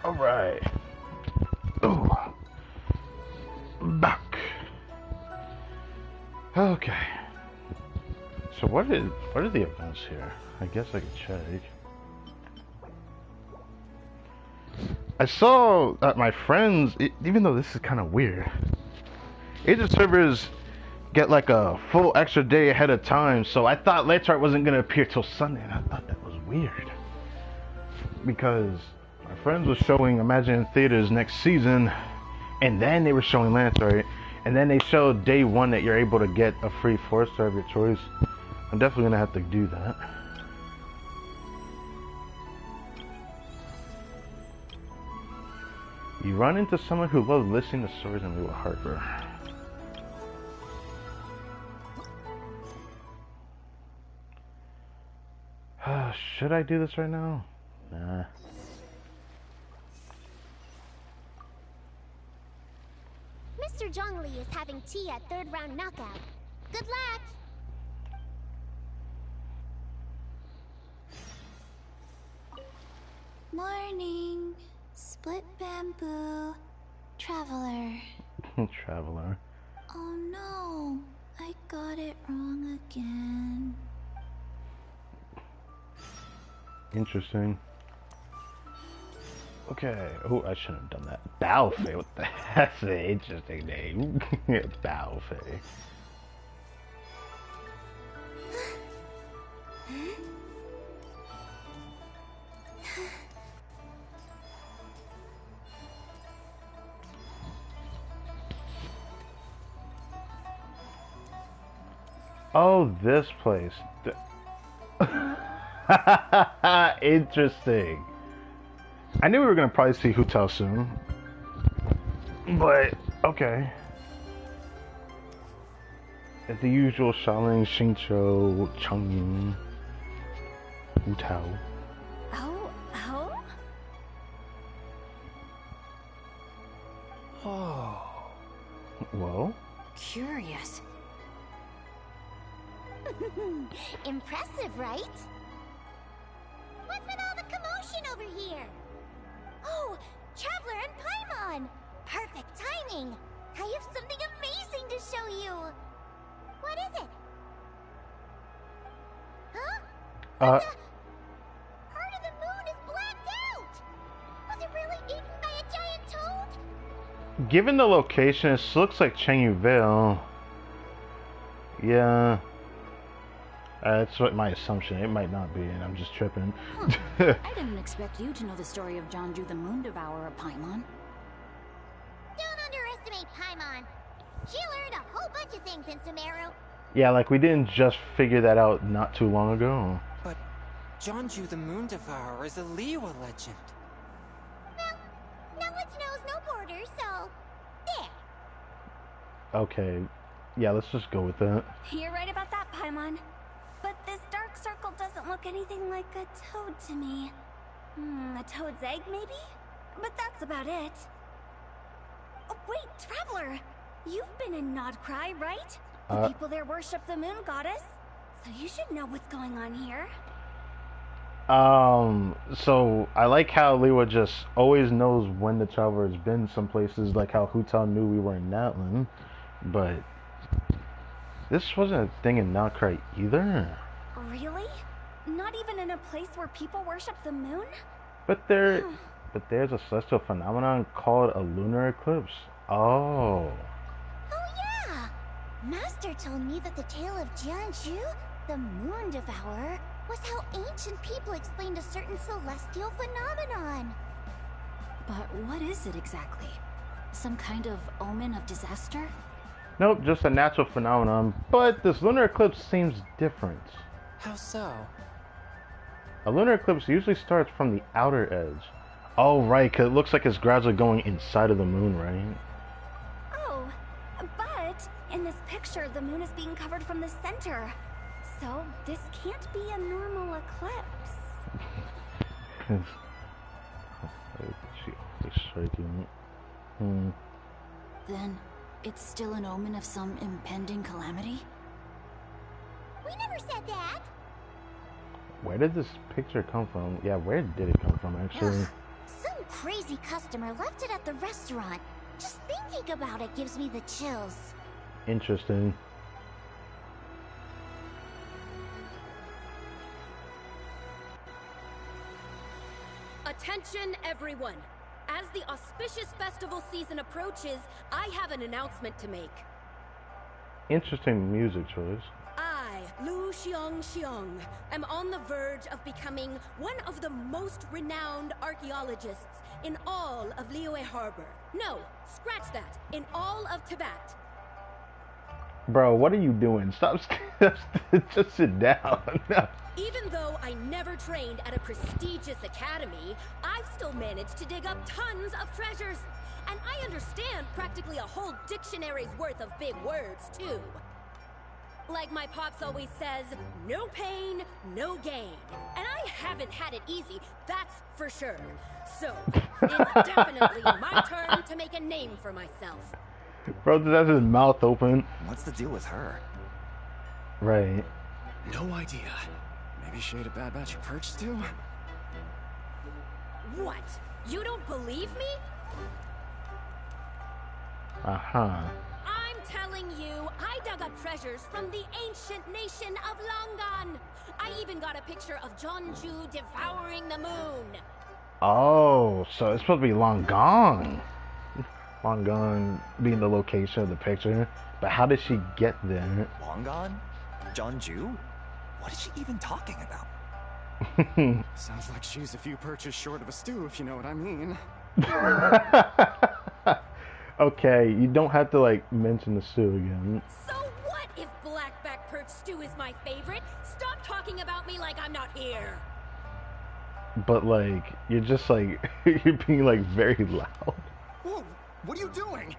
Alright. Ooh. Back. Okay. So what are the events here? I guess I could check. I saw that my friends, even though this is kind of weird, agent servers get like a full extra day ahead of time, so I thought Lantart wasn't gonna appear till Sunday, and I thought that was weird. Because my friends was showing Imagine in theaters next season, and then they were showing Lantart, and then they showed day one that you're able to get a free 4-star of your choice. I'm definitely gonna have to do that. You run into someone who loves listening to stories in Little Harbor. Should I do this right now? Nah. Mr. Zhongli is having tea at 3rd round knockout. Good luck! Morning. Split bamboo. Traveler. Traveler. Oh no. I got it wrong again. Interesting. Okay. Oh, I shouldn't have done that. Baofei. What the heck? That's an interesting name. Baofei. Oh, this place. Interesting. I knew we were gonna probably see Hu Tao soon, but okay. At the usual Shaolin, Xingqiu, Changying, Hu Tao. Oh? Oh. Well? Curious. Impressive, right? What's with all the commotion over here? Oh, Traveler and Paimon! Perfect timing! I have something amazing to show you! What is it? Huh? Heart of the Moon is blacked out! Was it really eaten by a giant toad? Given the location, it looks like Chengyu Vale. Yeah. That's what my assumption. It might not be, and I'm just tripping. I didn't expect you to know the story of Jonju the Moon Devourer, Paimon. Don't underestimate Paimon. She learned a whole bunch of things in Sumeru. Yeah, like we didn't just figure that out not too long ago. But Jonju the Moon Devourer is a Liyue legend. Well, knowledge knows no borders, so there. Okay. Yeah, let's just go with that. You're right about that, Paimon. But this dark circle doesn't look anything like a toad to me. A toad's egg, maybe? But that's about it. Oh, wait, Traveler! You've been in Nodcry, right? The people there worship the moon goddess, so you should know what's going on here. So I like how Liyue just always knows when the Traveler has been some places, like how Hu Tao knew we were in Natlan, but this wasn't a thing in Nodcry either. Really? Not even in a place where people worship the moon? But there's a celestial phenomenon called a lunar eclipse. Oh. Oh yeah! Master told me that the tale of Jianzhu, the Moon Devourer, was how ancient people explained a certain celestial phenomenon. But what is it exactly? Some kind of omen of disaster? Nope, just a natural phenomenon, but this lunar eclipse seems different. How so? A lunar eclipse usually starts from the outer edge. Oh, right, because it looks like it's gradually going inside of the moon, right? Oh, but in this picture, the moon is being covered from the center. So this can't be a normal eclipse. She always striking. Then it's still an omen of some impending calamity? We never said that! Where did this picture come from? Yeah, where did it come from, actually? Ugh, some crazy customer left it at the restaurant. Just thinking about it gives me the chills. Interesting. Attention everyone! As the auspicious festival season approaches, I have an announcement to make. Interesting music choice. I, Lu Xiong, am on the verge of becoming one of the most renowned archaeologists in all of Liyue Harbor. No, scratch that, in all of Tibet. Bro, what are you doing? Stop. Just sit down. Even though I never trained at a prestigious academy, I've still managed to dig up tons of treasures. And I understand practically a whole dictionary's worth of big words, too. Like my pops always says, no pain, no gain. And I haven't had it easy, that's for sure. So, it's definitely my turn to make a name for myself. Bro just has his mouth open. What's the deal with her? Right. No idea. Maybe she ate a bad batch of perch stew? What? You don't believe me? Uh-huh. I'm telling you, I dug up treasures from the ancient nation of Longan. I even got a picture of Jeonju devouring the moon. Oh, so it's supposed to be long gone. Long gone being the location of the picture. But how did she get there? Long gone? Jeonju? What is she even talking about? Sounds like she's a few perches short of a stew, if you know what I mean. Okay, you don't have to like mention the stew again. So what if blackback perch stew is my favorite? Stop talking about me like I'm not here. But like, you're just like, you're being like very loud. Whoa, what are you doing?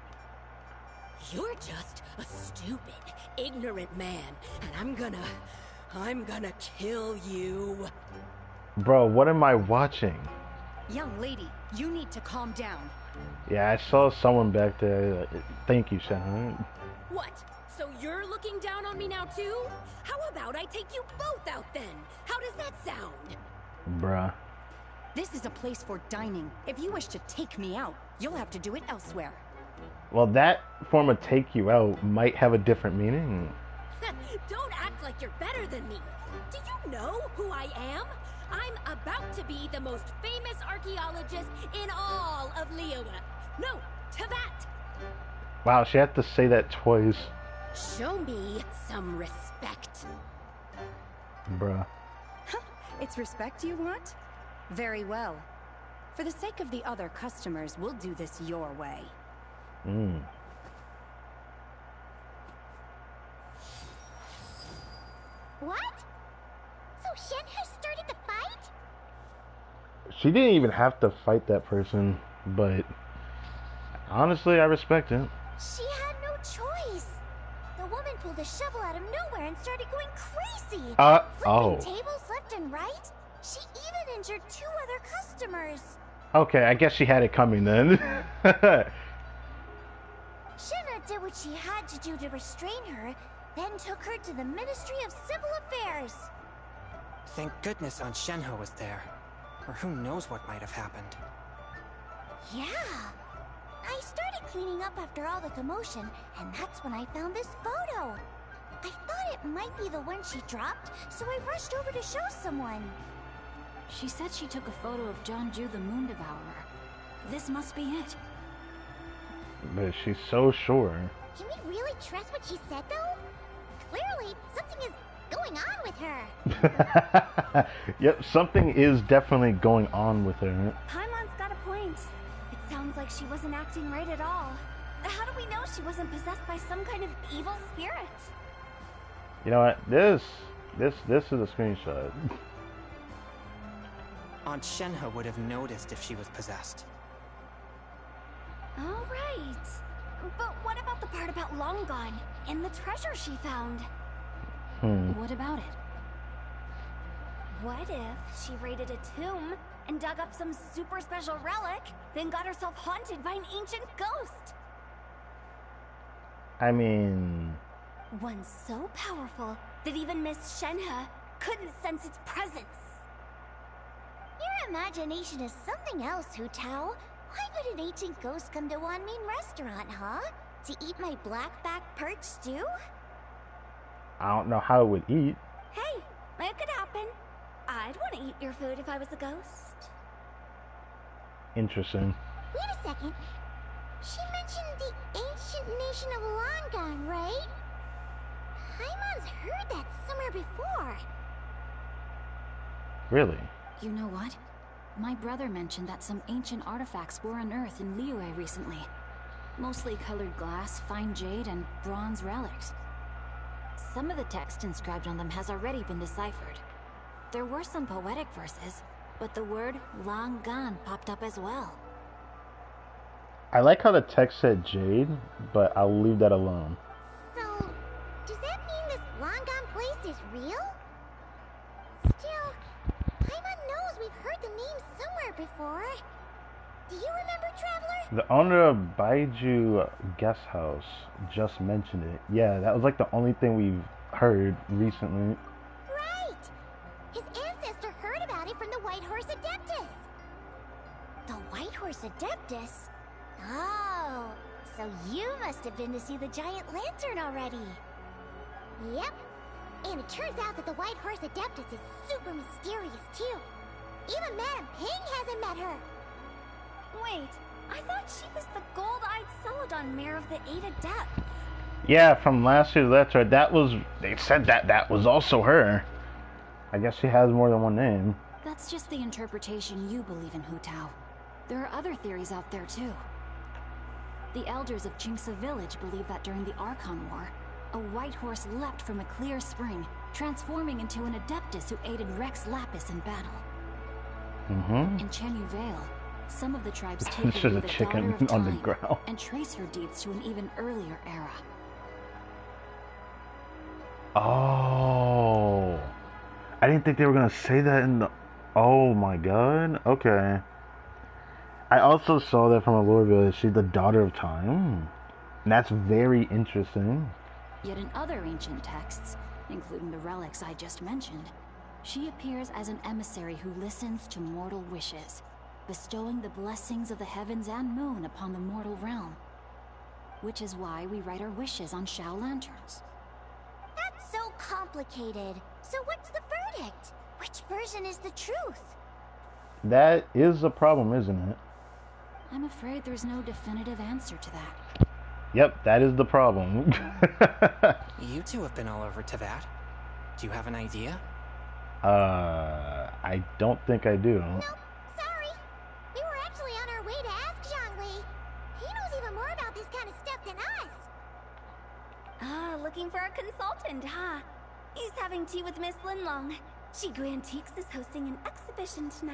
You're just a stupid, ignorant man, and I'm gonna kill you. Bro, what am I watching? Young lady, you need to calm down. Yeah, I saw someone back there. Thank you, Shannon. What? So you're looking down on me now too? How about I take you both out then? How does that sound? Bruh. This is a place for dining. If you wish to take me out, you'll have to do it elsewhere. Well, that form of take you out might have a different meaning. Don't act like you're better than me. Do you know who I am? I'm about to be the most famous archaeologist in all of Liyue. No, Tibet. Wow, she had to say that twice. Show me some respect. Bruh. It's respect you want? Very well. For the sake of the other customers, we'll do this your way. What? So Shen has started the fight? She didn't even have to fight that person, but honestly, I respect it. She had no choice. The woman pulled a shovel out of nowhere and started going crazy. Flipping tables left and right. She even injured 2 other customers. Okay, I guess she had it coming then. Shenna did what she had to do to restrain her, then took her to the Ministry of Civil Affairs. Thank goodness Aunt Shenhe was there. Or who knows what might have happened. Yeah. I started cleaning up after all the commotion, and that's when I found this photo. I thought it might be the one she dropped, so I rushed over to show someone. She said she took a photo of Jeonju the Moon Devourer. This must be it. But she's so sure. Can we really trust what she said, though? Clearly, something is going on with her. Yep, something is definitely going on with her. Paimon's got a point. It sounds like she wasn't acting right at all. How do we know she wasn't possessed by some kind of evil spirit? You know what? This is a screenshot. Aunt Shenhe would have noticed if she was possessed. All right. But what about the part about Long Gone and the treasure she found? What about it? What if she raided a tomb and dug up some super special relic, then got herself haunted by an ancient ghost? I mean... One so powerful that even Miss Shenhe couldn't sense its presence. Your imagination is something else, Hu Tao. Why would an ancient ghost come to Wanmin restaurant, huh? To eat my blackback perch stew? I don't know how it would eat. Hey, it could happen. I'd want to eat your food if I was a ghost. Interesting. Wait a second. She mentioned the ancient nation of Langan, right? Paimon's heard that somewhere before. Really? You know what? My brother mentioned that some ancient artifacts were unearthed in Liyue recently. Mostly colored glass, fine jade, and bronze relics. Some of the text inscribed on them has already been deciphered. There were some poetic verses, but the word Langan popped up as well. I like how the text said jade, but I'll leave that alone. So, does that mean this Langan place is real? Still, Paimon knows we've heard the name somewhere before. Do you remember, Traveler? The owner of Baiju Guest House just mentioned it. Yeah, that was like the only thing we've heard recently. Right! His ancestor heard about it from the White Horse Adeptus. The White Horse Adeptus? Oh, so you must have been to see the giant lantern already. Yep. And it turns out that the White Horse Adeptus is super mysterious too. Even Madame Ping hasn't met her. Wait, I thought she was the gold-eyed Celadon mare of the 8 Adepts. Yeah, from last year's letter, they said that was also her. I guess she has more than one name. That's just the interpretation you believe in, Hu Tao. There are other theories out there too. The elders of Qingce village believe that during the Archon War, a white horse leapt from a clear spring, transforming into an Adeptus who aided Rex Lapis in battle. In Chenyu Vale, some of the tribes take her to the chicken Daughter of on the Time ground. and trace her deeds to an even earlier era. Oh, I didn't think they were gonna say that in the. Oh my god. Okay. I also saw that from a lore village. She's the Daughter of Time. And that's very interesting. Yet in other ancient texts, including the relics I just mentioned, she appears as an emissary who listens to mortal wishes, bestowing the blessings of the heavens and moon upon the mortal realm. Which is why we write our wishes on Shao lanterns. That's so complicated. So what's the verdict? Which version is the truth? That is a problem, isn't it? I'm afraid there's no definitive answer to that. Yep, that is the problem. You two have been all over Teyvat. Do you have an idea? I don't think I do. Nope, sorry. We were actually on our way to ask Zhongli. He knows even more about this kind of stuff than us. Ah, looking for a consultant, huh? He's having tea with Miss Linlong. She Antiques is hosting an exhibition tonight.